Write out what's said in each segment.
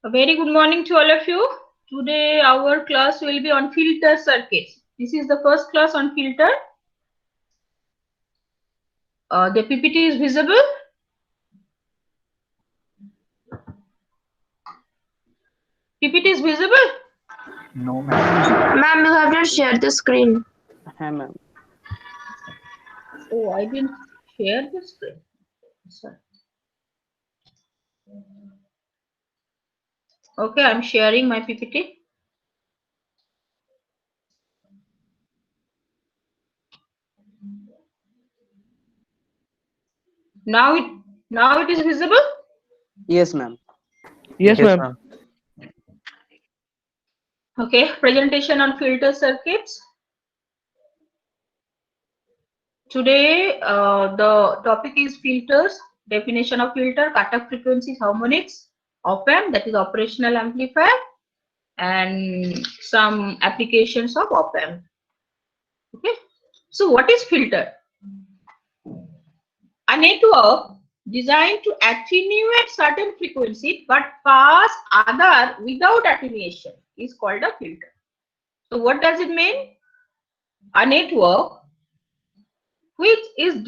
A very good morning to all of you. Today our class will be on filter circuits. This is the first class on filter. The PPT is visible. PPT is visible? No, ma'am. Ma'am, you have not shared the screen. Hi, ma'am. Oh, I didn't share the screen. Sorry. Okay, I'm sharing my PPT. Now it is visible. Yes, ma'am. Yes, ma'am. Okay, presentation on filter circuits. Today the topic is filters, definition of filter, cutoff frequencies, harmonics, op-amp, that is operational amplifier, and some applications of op-amp. Okay, so what is filter? A network designed to attenuate certain frequency but pass other without attenuation is called a filter. So what does it mean? A network which is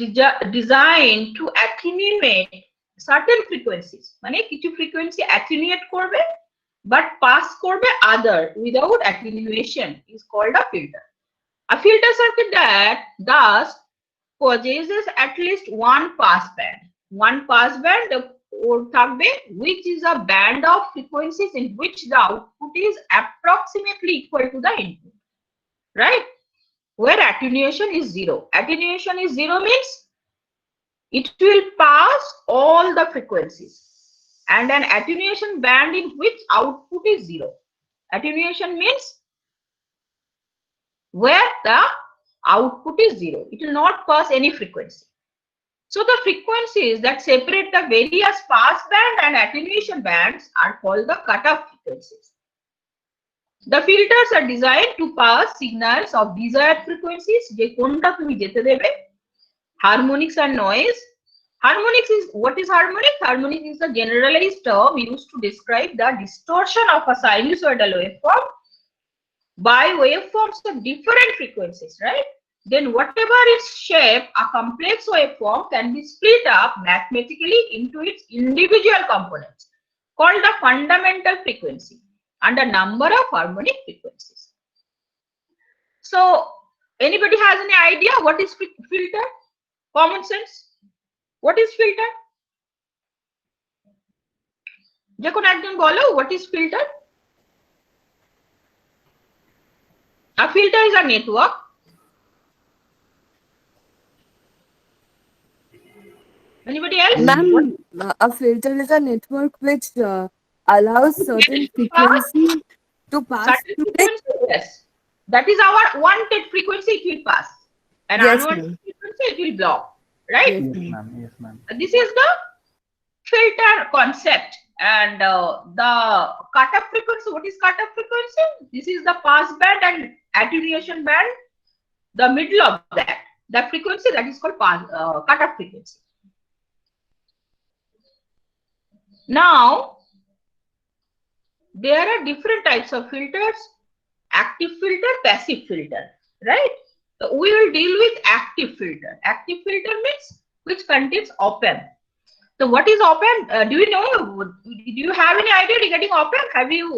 designed to attenuate certain frequencies, মানে কিছু frequency attenuate করবে but pass করবে other without attenuation is called a filter. A filter circuit that thus possesses at least one pass band. One pass band or থাকবে which is a band of frequencies in which the output is approximately equal to the input, right? Where attenuation is zero. Attenuation is zero means it will pass all the frequencies, and an attenuation band in which output is zero. Attenuation means where the output is zero. It will not pass any frequency. So the frequencies that separate the various pass band and attenuation bands are called the cutoff frequencies. The filters are designed to pass signals of desired frequencies. যে কোনটা তুমি যেতে দেবে. Harmonics and noise. Harmonics is what is harmonic? Harmonic is the generalized term used to describe the distortion of a sinusoidal waveform by waveforms of different frequencies, right? Then whatever its shape, a complex waveform can be split up mathematically into its individual components called the fundamental frequency and a number of harmonic frequencies. So anybody has any idea what is filter? Common sense. What is filter? যে কোন একজন বলো what is filter? A filter is a network Anybody else? Ma'am, a filter is a network which allows certain frequency to pass Certain through it. frequency, yes. That is our wanted frequency, it will pass. And Yes, unwanted ma'am. frequency, it will block. Right? Yes, Yes, ma'am. ma'am. Yes, ma'am. This is the filter concept. And the cutoff frequency, what is cutoff frequency? This is the pass band and attenuation band, the middle of that. The frequency that is called cutoff frequency. Now, there are different types of filters: active filter, passive filter, right? So we will deal with active filter. Active filter means which contains op-amp. So what is op-amp? Do you know? Do you have any idea regarding op-amp? Have you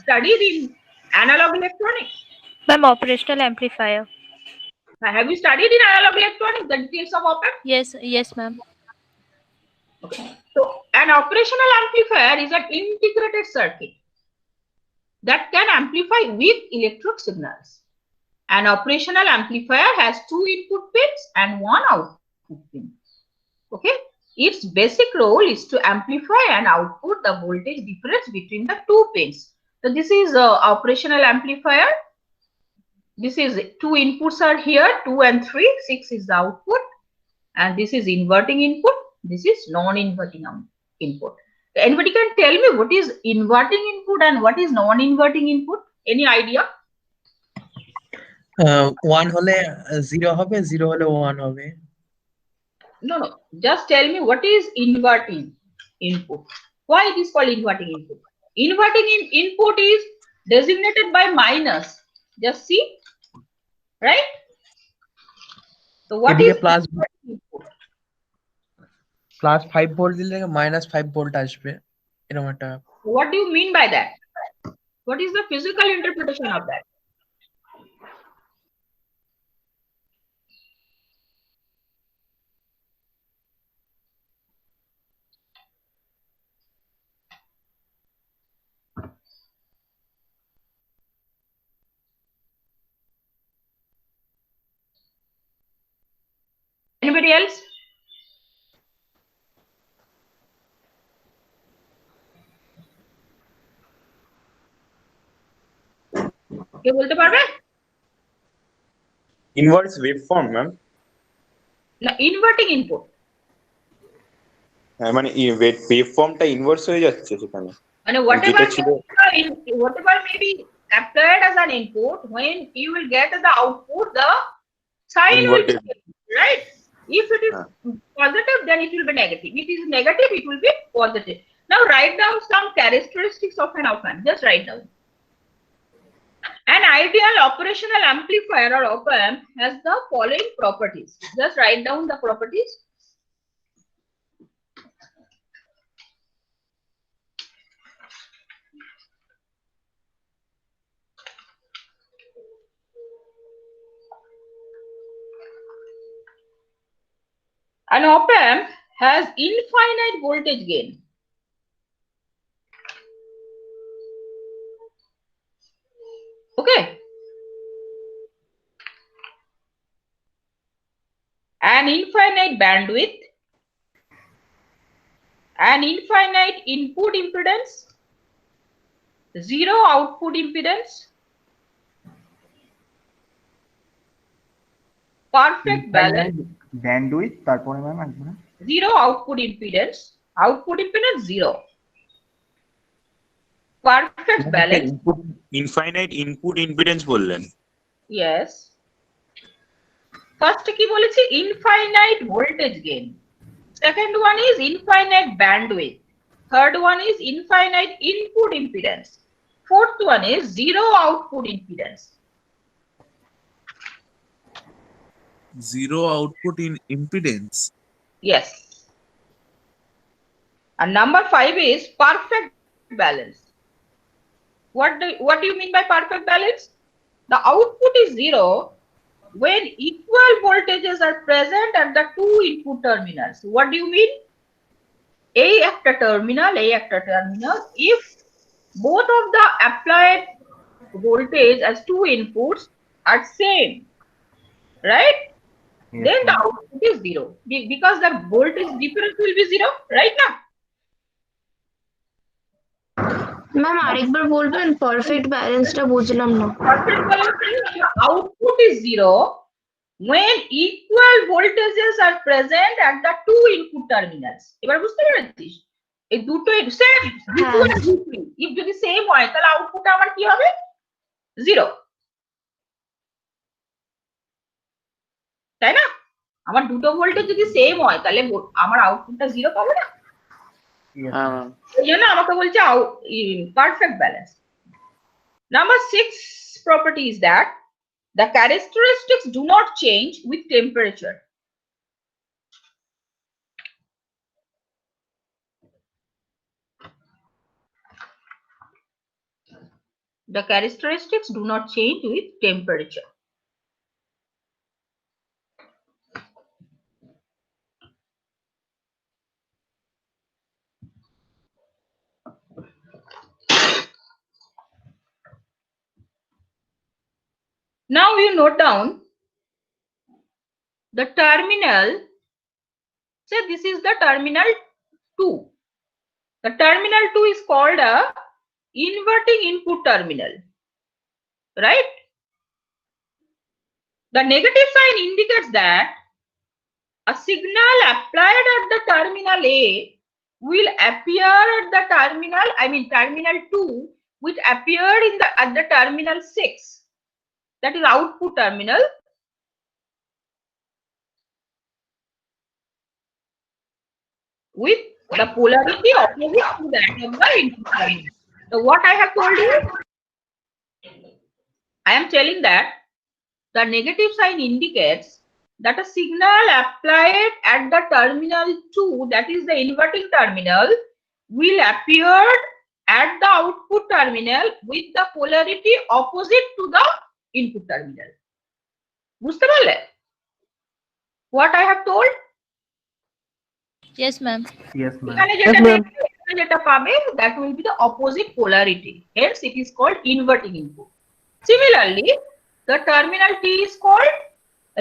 studied in analog electronics? Ma'am, operational amplifier. Have you studied in analog electronics the details of op-amp? Yes, ma'am. Okay. So an operational amplifier is an integrated circuit that can amplify with electric signals. An operational amplifier has two input pins and one output pin. Okay. Its basic role is to amplify and output the voltage difference between the two pins. So this is operational amplifier. This is two inputs are here, 2 and 3, 6 is the output, and this is inverting input. This is non-inverting input. Anybody can tell me what is inverting input and what is non-inverting input? Any idea? 1 হলে 0 হবে, 0 হলে 1 হবে। No. Just tell me what is inverting input. Why it is called inverting input? Inverting input is designated by minus. Just see, right? So what এদিকে is plus inverting input? Plus 5 volt দিলে minus 5 volt আসবে এরকম একটা What do you mean by that? What is the physical interpretation of that? Anybody else? কেউ বলতে পারবে? Inverse waveform, ma'am. না, inverting input. মানে waveformটা ইনভার্স হয়ে যাচ্ছে সেখানে। মানে whatever যেটা ছিল whatever may be applied as an input, when you will get the output, the sign will be Inverted. right. If it is positive, then it will be negative. If it is negative, it will be positive. Now write down some characteristics of an op amp. Just write down. An ideal operational amplifier or op amp has the following properties. Just write down the properties. An op amp has infinite voltage gain. Okay. An infinite bandwidth. An infinite input impedance. Zero output impedance. Perfect balance. Bandwidth, তারপরে ma'am একবার Zero output impedance. Output impedance zero. Perfect balance. Infinite input impedance বললেন। Yes. First কি বলেছি? Infinite voltage gain. Second one is infinite bandwidth. Third one is infinite input impedance. Fourth one is zero output impedance. Zero output in impedance. Yes. And number 5 is perfect balance. What do you mean by perfect balance? The output is zero when equal voltages are present at the two input terminals. What do you mean? A একটা terminal, A একটা terminal. If both of the applied voltage as two inputs are same, right? Yes, Then the ma'am. output is zero because the voltage difference will be zero, right now? Ma'am আরেকবার বলবেন, perfect ব্যালেন্সটা বুঝলাম না। Perfect balance means the output is zero when equal voltages are present at the two input terminals. এবার বুঝতে পেরেছিস? এই দুটো সেম V2 আর V3 if যদি সেম হয় তাহলে আউটপুট আমার কি হবে? জিরো। তাই না? আমার দুটো ভোল্টেজ যদি সেম হয় তাহলে আমার আউটপুটটা জিরো পাবো না? হ্যাঁ ম্যাম। এই জন্য আমাকে বলছে perfect balance. Number 6 property is that the characteristics do not change with temperature. The characteristics do not change with temperature. Now you note down the terminal. Say this is the terminal 2. The terminal 2 is called a inverting input terminal, right? The negative sign indicates that a signal applied at the terminal A will appear at the terminal, terminal 2, which appeared at the terminal 6. That is output terminal. With the polarity opposite to that of the input terminal. So what I have told you, I am telling that the negative sign indicates that a signal applied at the terminal 2, that is the inverting terminal, will appear at the output terminal with the polarity opposite to the input terminal. বুঝতে পারলে? What I have told? Yes, ma'am. Yes, ma'am. এখানে যেটা পাবে, that will be the opposite polarity. Hence, it is called inverting input. Similarly, the terminal T is called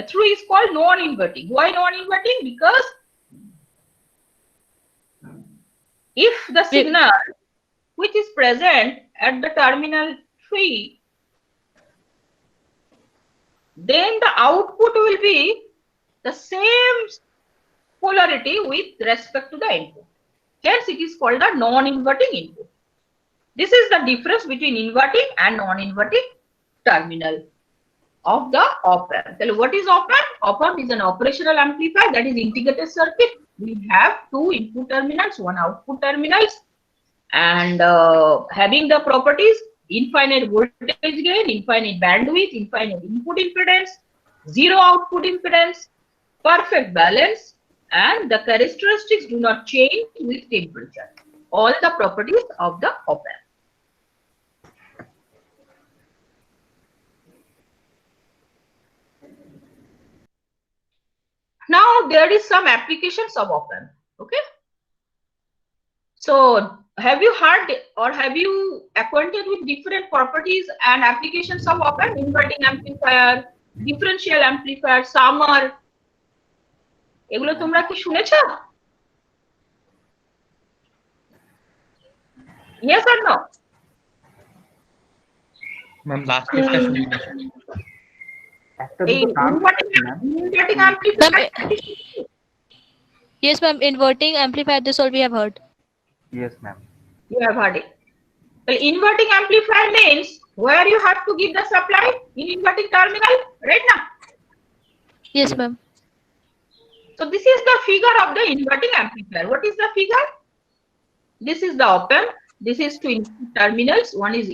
3 is called non-inverting. Why non-inverting? Because if the signal which is present at the terminal 3, then the output will be the same polarity with respect to the input. Hence, it is called a non-inverting input. This is the difference between inverting and non-inverting terminal of the op-amp. So what is op-amp? Op-amp is an operational amplifier, that is integrated circuit. We have 2 input terminals, 1 output terminals, and having the properties infinite voltage gain, infinite bandwidth, infinite input impedance, 0 output impedance, perfect balance, and the characteristics do not change with temperature. All the properties of the op-amp. Now there is some applications of op-amp. Okay. So have you heard or have you acquainted with different properties and applications of op-amp? Inverting amplifier, differential amplifier, summer. এগুলো তোমরা কি শুনেছো? Yes or no? Ma'am last ক্লাসটা শুনি না। একটা দুটো নাম Inverting amplifier. Yes, ma'am. Inverting amplifier. This all we have heard. Yes, ma'am. You have heard it. Well, inverting amplifier means where you have to give the supply in inverting terminal, right now. Yes, ma'am. So this is the figure of the inverting amplifier. What is the figure? This is the op-amp. This is 2 input terminals. One is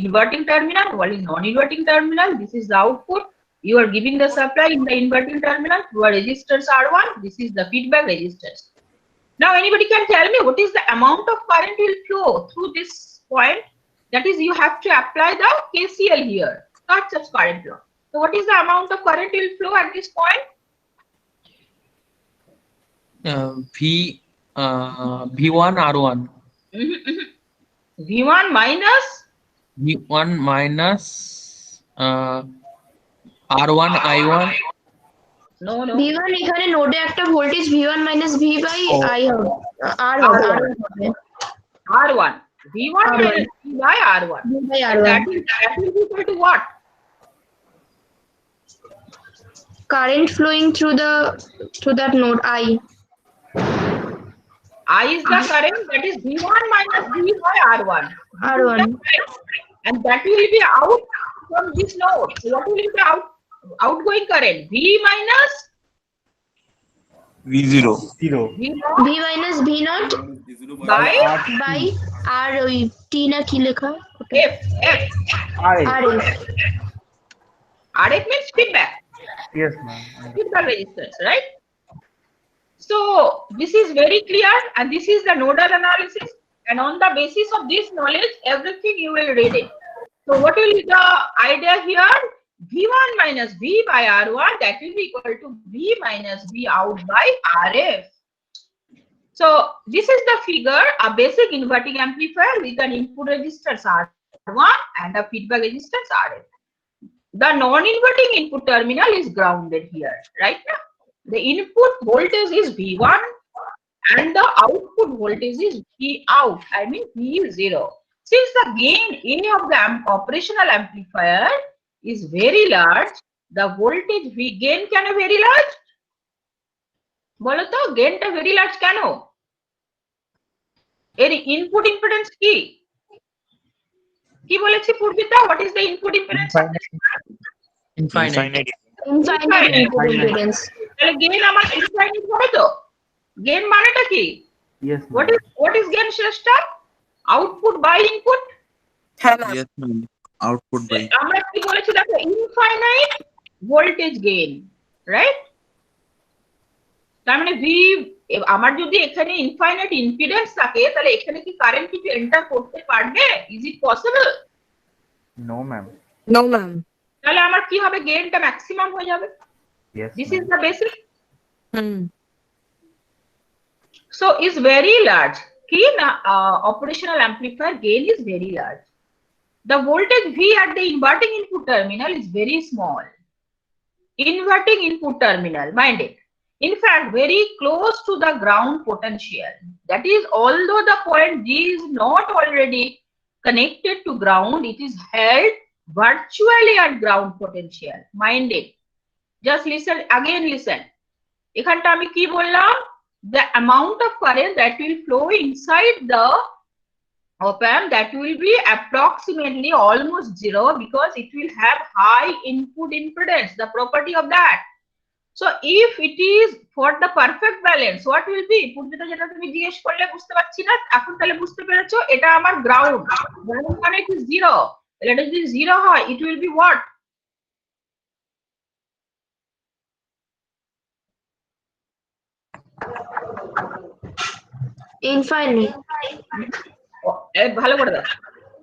inverting terminal, one is non-inverting terminal. This is the output. You are giving the supply in the inverting terminal through a resistance R1. This is the feedback resistance. Now anybody can tell me what is the amount of current will flow through this point? That is, you have to apply the KCL here. Kirchhoff's current law. So what is the amount of current will flow at this point? V1 R1. V1 minus V1 minus R1 I1. no. V1 এখানে নোডে একটা voltage V1 minus V by I হবে R1 হবে R1. V1 minus V by R1. V by And R1 that will be equal to what? current flowing through that node I. I is the current, that is V1 minus V by R1. R1. And that will be out from this node. So what will be outgoing current? V minus V0. Zero. V V minus V naught by by R ওই T না কি লেখা F. RF. RF. RF means feedback. Yes, ma'am. Feedback resistance, right? So this is very clear, and this is the nodal analysis. And on the basis of this knowledge, everything you will read it. So what will be the idea here? V1 minus V by R1, that will be equal to V minus V out by RF. So this is the figure, a basic inverting amplifier with an input resistance R1 and a feedback resistance RF. The non-inverting input terminal is grounded here, right now. The input voltage is V1 and the output voltage is V out, I mean V0. Since the gain A of the operational amplifier is very large, the voltage V gain can be very large. বলো তো gainটা very large কেন? এর input impedance কি? কি বলেছি পূর্বিতা? What is the input impedance? Infinite. Infinite input impedance. তাহলে gain আমার infinite হবে তো? Gain মানেটা কি? Yes, What ma'am. is gain Shreshtha? Output by input. হ্যাঁ ma'am. Yes, ma'am. Output by. আমরা কি বলেছি দেখো, ইনফাইনাইট ভোল্টেজ গেইন, রাইট? তার মানে ভি, আমার যদি এখানে ইনফাইনাইট ইম্পিডেন্স থাকে তাহলে এখানে কি কারেন্ট কিছু এন্টার করতে পারবে? Is it possible? No ma'am. No ma'am. তাহলে আমার কি হবে? গেইনটা ম্যাক্সিমাম হয়ে যাবে। Yes this is the basic. হুম। So is very large. Key operational amplifier gain is very large. The voltage V at the inverting input terminal is very small. Inverting input terminal, mind it. In fact, very close to the ground potential. That is, although the point G is not already connected to ground, it is held virtually at ground potential. Mind it. Just listen, again listen. এখানটা আমি কি বললাম? The amount of current that will flow inside the op-amp, that will be approximately almost zero because it will have high input impedance, the property of that. So if it is for the perfect balance, what will be? পূর্বিতে যেটা তুমি জিজ্ঞেস করলে বুঝতে পারছি না, এখন তাহলে বুঝতে পেরেছো, এটা আমার গ্রাউন্ড। গ্রাউন্ড মানে কি? জিরো। তাহলে এটা যদি জিরো হয়, it will be what? Infinite. ভালো করে দাও।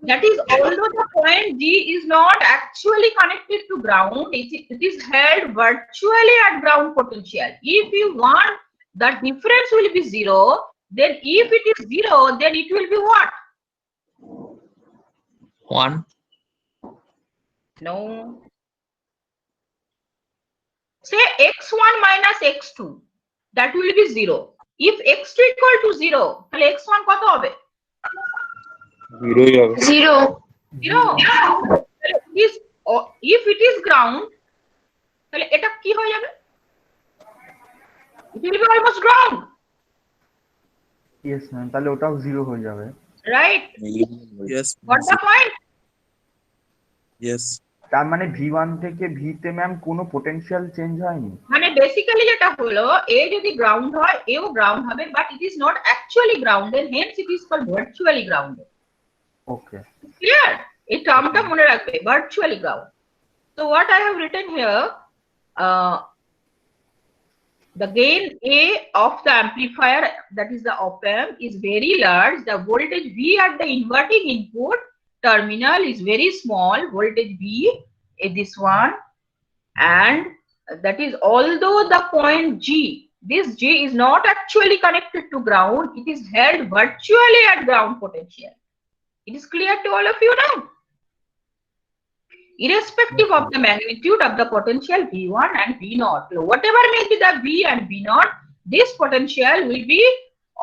That is, although the point G is not actually connected to ground, it is held virtually at ground potential. If you want the difference will be zero, then if it is zero, then it will be what? 1. No. Say x1 minus x2, that will be zero. If x2 equal to zero, তাহলে x1 কত হবে? 0 হবে। 0. Zero. If it is ground, তাহলে এটা কি হয়ে যাবে? It will be almost ground. Yes ma'am, তাহলে ওটাও জিরো হয়ে যাবে। Right? Yes. What the point? Yes. তার মানে V1 থেকে V তে ম্যাম কোনো পোটেনশিয়াল চেঞ্জ হয়নি? মানে বেসিক্যালি যেটা হলো, এ যদি গ্রাউন্ড হয়, এও গ্রাউন্ড হবে, but it is not actually grounded, hence it is called virtually grounded. Okay. Clear? এই টার্মটা মনে রাখবে, virtually ground. So what I have written here, the gain A of the amplifier, that is the op-amp, is very large. The voltage V at the inverting input terminal is very small, voltage V is this one, and that is, although the point G, this G is not actually connected to ground, it is held virtually at ground potential. It is clear to all of you now? Irrespective of the magnitude of the potential V1 and V0, whatever may be the V and V0, this potential will be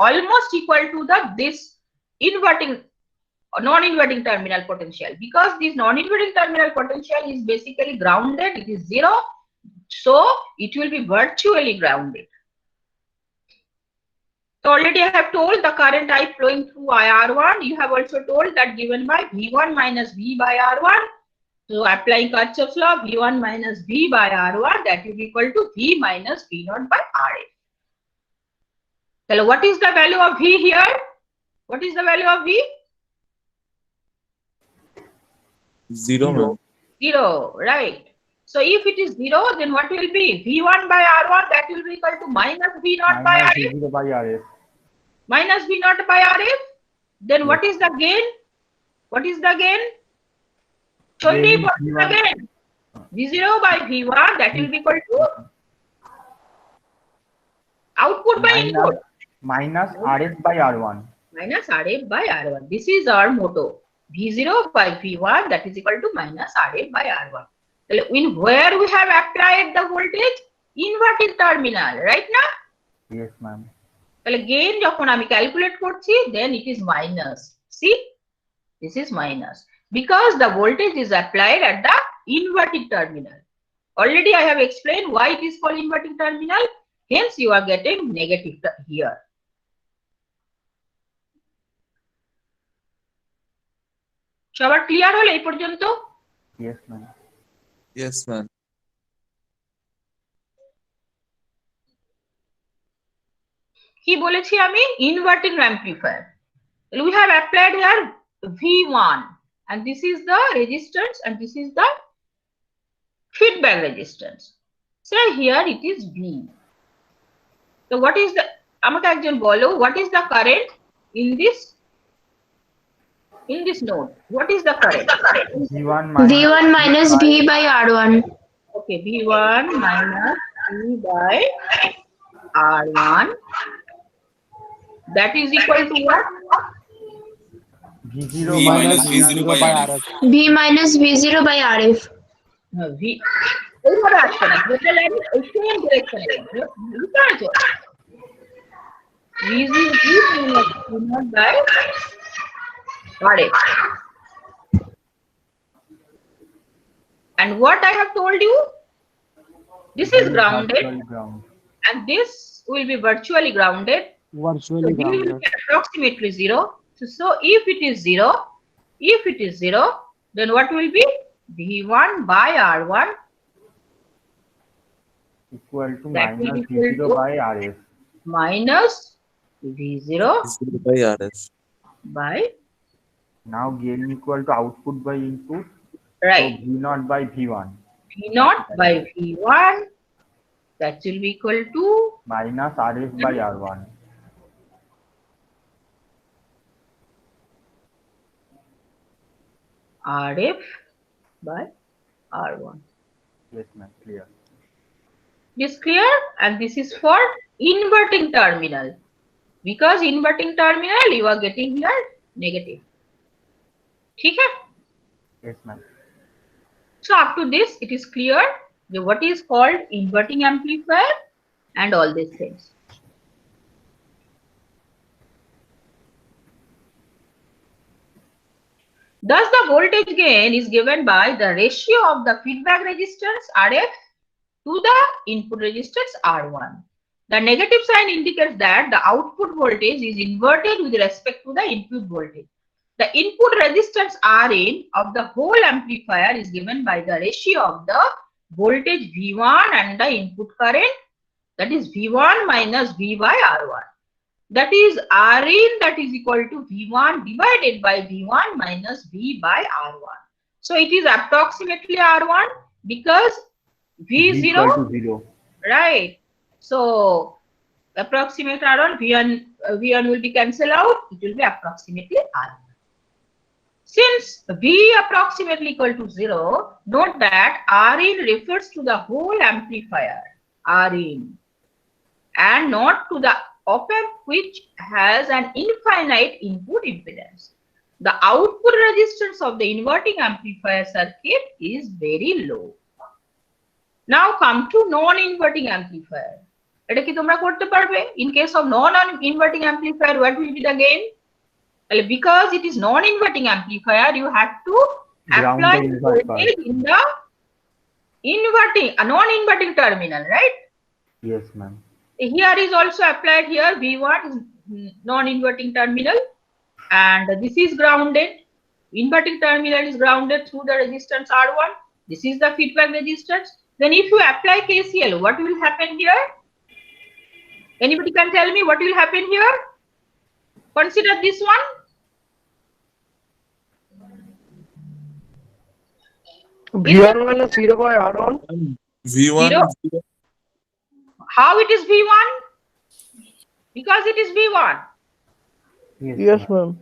almost equal to this inverting, non-inverting terminal potential, because this non-inverting terminal potential is basically grounded, it is zero, so it will be virtually grounded. So already I have told the current I flowing through IR1, you have also told that given by V1 minus V by R1. So applying Kirchhoff's law, V1 minus V by R1, that is equal to V minus V0 by RA. So what is the value of V here? What is the value of V? 0, ma'am. 0, right. So if it is 0, then what will be? V1 by R1, that will be equal to minus V0 by minus RF. V0 by RF। Minus V0 by RF. Then what is the gain? What is the gain? Gain What is the gain? V0 by V1, that will be equal to output by input. Minus RF by R1। Minus RF by R1. This is our motto. V0 by V1, that is equal to minus RF by R1. In where we have applied the voltage? Inverting terminal, right now? Yes, ma'am. তাহলে gain যখন আমি calculate করছি, then it is minus. See, this is minus because the voltage is applied at the inverting terminal. Already I have explained why it is called inverting terminal. Hence you are getting negative here. সবার clear হলো এই পর্যন্ত? Yes, ma'am. Yes, ma'am. কি বলেছি আমি? Inverting amplifier. We have applied here V1, and this is the resistance and this is the feedback resistance. So here it is V. So what is the, আমাকে একজন বলো, what is the current in this node? What is the current? V1 minus V1 minus V by R1. Okay, V1 minus V by R1. That is equal to what? V0 V minus V0 by RF. V minus V0 by RF. V. এইভাবে আসছে না, যেটা লাগে এই same direction এ যাবে। বুঝতে পারছো? V0 minus V0 by RF. And what I have told you, this is grounded ground. and this will be virtually grounded. So V will be approximately 0. So if it is 0, then what will be? V1 by R1 Equal to That will minus equal V0 to- by RF. minus V0 V0 by RF. by, Now gain equal to output by input. right, So V0 by V1 V0 by V1, that will be equal to minus RF by R1. RF by R1. Yes, ma'am. Clear. This clear? And this is for inverting terminal. Because inverting terminal, you are getting here negative. ठीक है? Yes, ma'am. So up to this, it is clear that what is called inverting amplifier and all these things. Thus, the voltage gain is given by the ratio of the feedback resistance RF to the input resistance R1. The negative sign indicates that the output voltage is inverted with respect to the input voltage. The input resistance Rin of the whole amplifier is given by the ratio of the voltage V1 and the input current, that is V1 minus V by R1. That is Rin that is equal to V1 divided by V1 minus V by R1. So it is approximately R1 because Equal V0, to 0. right? So approximate R1, V1 will be cancelled out, it will be approximately R1. Since V approximately equal to 0, note that Rin refers to the whole amplifier, Rin, and not to the op-amp which has an infinite input impedance. The output resistance of the inverting amplifier circuit is very low. Now come to non-inverting amplifier. এটা কি তোমরা করতে পারবে? In case of non-inverting amplifier, what will be the gain? Well, because it is non-inverting amplifier, you have to Ground apply the the invert voltage in the non-inverting terminal, right? Yes, ma'am. Here is also applied here, V1 is non-inverting terminal and this is grounded. Inverting terminal is grounded through the resistance R1. This is the feedback resistance. Then if you apply KCL, what will happen here? Anybody can tell me what will happen here? Consider this one. V1 minus 0 by R1. V1 Zero. How it is V1? Because it is V1. Yes, ma'am.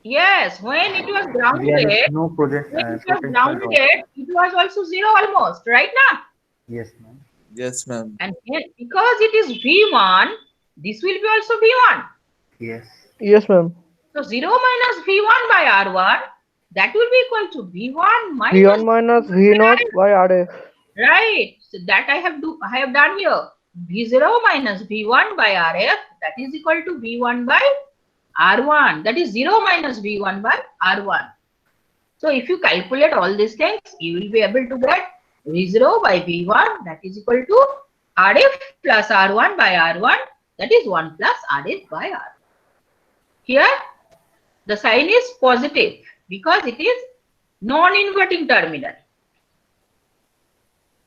Yes, when it was grounded, There is no project. when it was potential grounded, drop. it was also 0 almost, right now? Yes, ma'am. Yes, ma'am. And here, because it is V1, this will be also V1. Yes. Yes, ma'am. So 0 minus V1 by R1, that will be equal to V1 minus V1 minus V0 by RF. Right. So that I have done here. V0 minus V1 by RF, that is equal to V1 by R1. That is 0 minus V1 by R1. So if you calculate all these things, you will be able to get V0 by V1, that is equal to RF plus R1 by R1, that is 1 plus RF by R1. Here, the sign is positive because it is non-inverting terminal.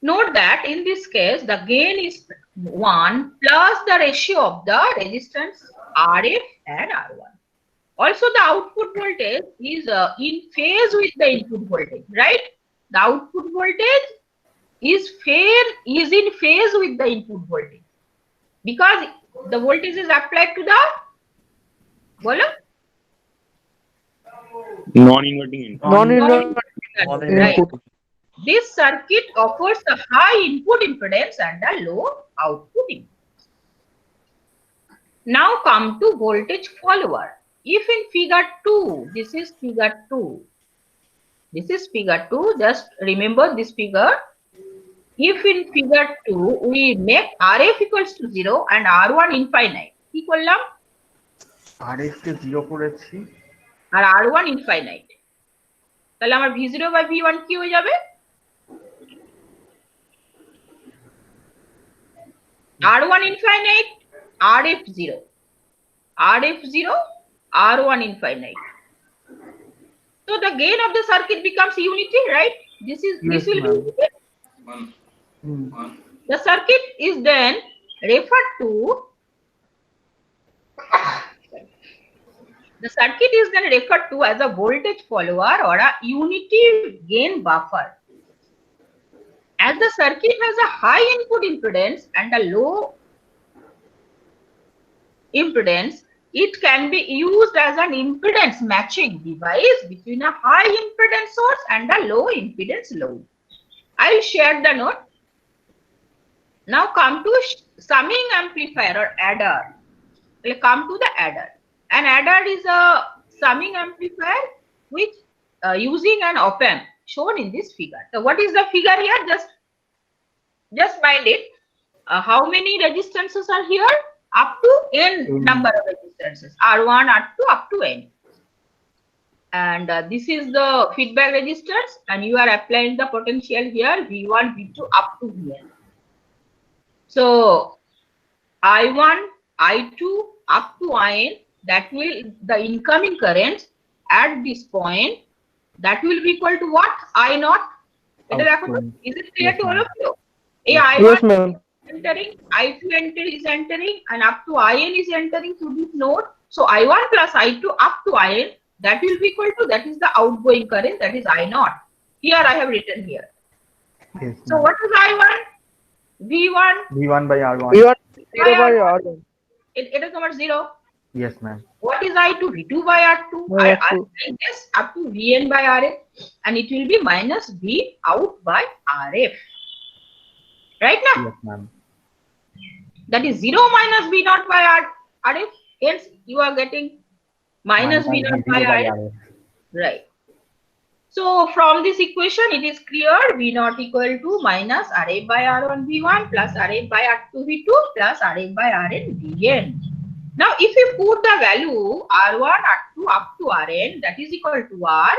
Note that in this case, the gain is 1 plus the ratio of the resistance RF and R1. Also, the output voltage is in phase with the input voltage, right? The output voltage is in phase with the input voltage because the voltage is applied to the Non-inverting input. Non-inverting right. input. This circuit offers a high input impedance and a low output impedance. Now come to voltage follower. If in figure 2, this is figure 2. This is figure 2. Just remember this figure. If in figure 2 we make RF equals to 0 and R1 infinite, কি করলাম? RF কে 0 করেছি আর R1 infinite. তাহলে আমার V0 by V1 কি হয়ে যাবে? R1 infinite, RF 0. RF 0, R1 infinite. So the gain of the circuit becomes unity, right? This will be unity. The circuit is then referred to as a voltage follower or a unity gain buffer. As the circuit has a high input impedance and a low impedance, it can be used as an impedance matching device between a high impedance source and a low impedance load. I will share the note. Now come to summing amplifier or adder. We'll come to the adder. An adder is a summing amplifier which using an op-amp shown in this figure. So what is the figure here? Just mind it. How many resistances are here? Up to n number of resistances. R1, R2, up to n. And this is the feedback resistance, and you are applying the potential here V1, V2 up to Vn. So I1, I2 up to In, that will the incoming currents at this point, that will be equal to what? I naught. Is it clear to all of you? I1 Yes, ma'am. entering, I2 is entering, and up to In is entering through this node. So I1 plus I2 up to In, that will be equal to, that is the outgoing current, that is I naught. Here I have written here. Yes, So what is I1? V1. V1 by R1. V1 0 by R1. It is number 0. Yes, ma'am. What is I2? V2 by R2. No, I R2. like this up to Vn by Rf, and it will be minus V out by Rf. Right now? Yes, ma'am. That is 0 minus V naught by Rf. Hence, you are getting minus V naught by Rf. Right. So from this equation, it is clear V naught equal to minus Rf by R1 V1 plus Rf by R2 V2 plus Rf by Rn Vn. Now, if you put the value R1, R2 up to Rn, that is equal to R,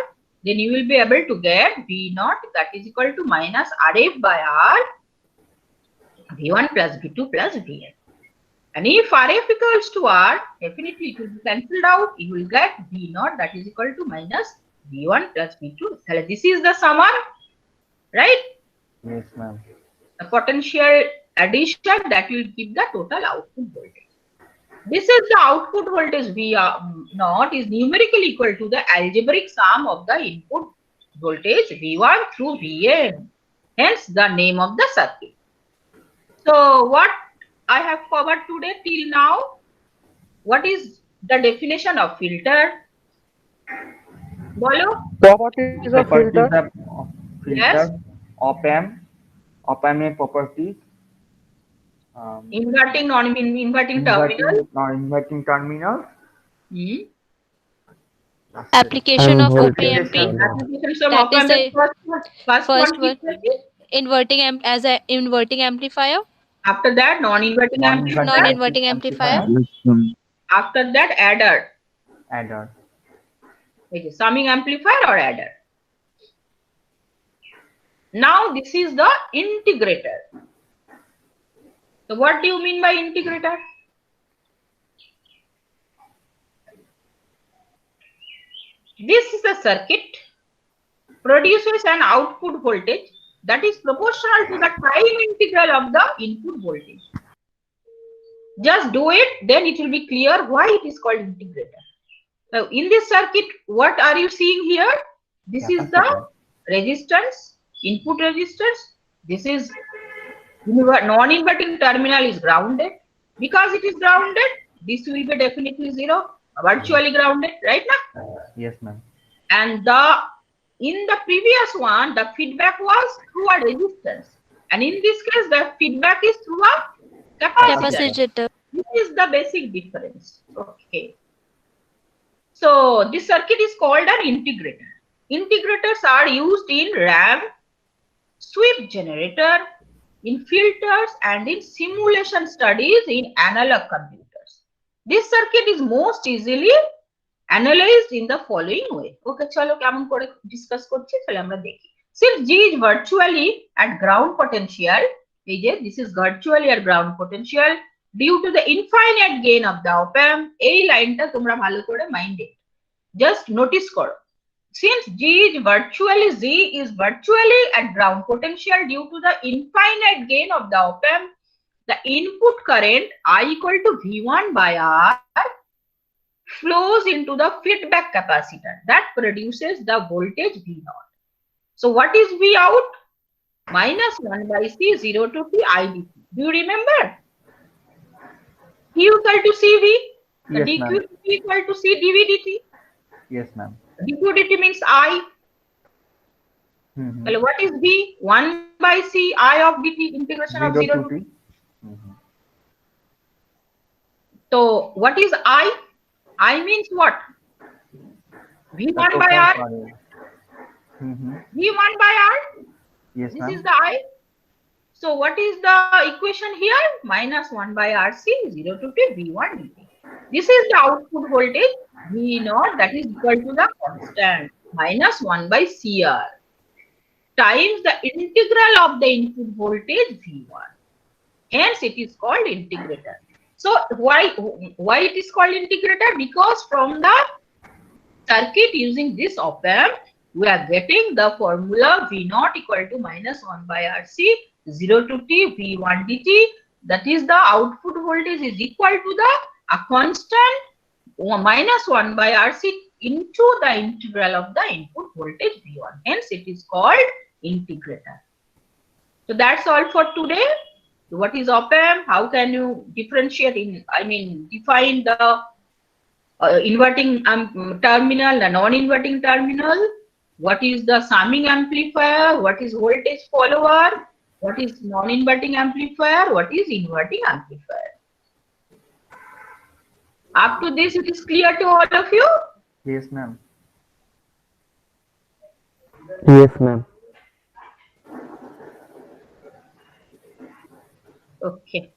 then you will be able to get V naught, that is equal to minus Rf by R, V1 plus V2 plus Vn. And if Rf equals to R, definitely it will be cancelled out. You will get V naught, that is equal to minus V1 plus V2. This is the summer, right? Yes, ma'am. The potential addition, that will give the total output voltage. This is the output voltage V naught is numerically equal to the algebraic sum of the input voltage V1 through Vn. Hence the name of the circuit. So what I have covered today till now, what is the definition of filter? Bolo? Properties of filter. Yes. Op-amp properties. Inverting, non-inverting terminal. Non-inverting terminal. Application of OP-amp. Application of That is op-amp. First first one. As an inverting amplifier. After that, non-inverting amplifier. Non-inverting amplifier. After that, adder. Adder. It is summing amplifier or adder. Now this is the integrator. So what do you mean by integrator? This is a circuit produces an output voltage that is proportional to the time integral of the input voltage. Just do it, then it will be clear why it is called integrator. Now, in this circuit, what are you seeing here? This is the resistance, input resistance. This is non-inverting terminal is grounded. Because it is grounded, this will be definitely zero, virtually grounded, right now? Yes, ma'am. And in the previous one, the feedback was through a resistance. And in this case, the feedback is through a capacitor. Capacitor. This is the basic difference. Okay. So this circuit is called an integrator. Integrators are used in RAM, sweep generator, in filters, and in simulation studies in analog computers. This circuit is most easily analyzed in the following way. Okay, chalo kemon kore discuss korchi tale amra dekhi. Since G is virtually at ground potential, this is virtually at ground potential due to the infinite gain of the op-amp. এই লাইনটা তোমরা ভালো করে মাইন্ডে just notice করো. Since G is virtually at ground potential due to the infinite gain of the op-amp, the input current I equal to V1 by R flows into the feedback capacitor that produces the voltage V0. So what is V out? Minus 1 by C 0 to T IDT. Do you remember? Q equal to CV. The Yes, dq ma'am. equal to C dV dt. Yes, ma'am. dq dt means I. Well, what is V? 1 by C I of dt integration of 0 to T. So what is I? I means what? V1 by R. V1 by R. Yes, This ma'am. is the I. So what is the equation here? Minus 1 by RC 0 to T V1 dt. This is the output voltage V0, that is equal to the constant minus 1 by CR times the integral of the input voltage V1. Hence it is called integrator. So why it is called integrator? Because from the circuit using this op-amp, we are getting the formula V0 equal to minus 1 by RC 0 to T V1 dt. That is the output voltage is equal to the constant minus 1 by RC into the integral of the input voltage V1. Hence it is called integrator. So that's all for today. What is op-amp? How can you differentiate define the inverting terminal, the non-inverting terminal? What is the summing amplifier? What is voltage follower? What is non-inverting amplifier? What is inverting amplifier? Up to this, it is clear to all of you? Yes, ma'am. Yes, ma'am. Okay.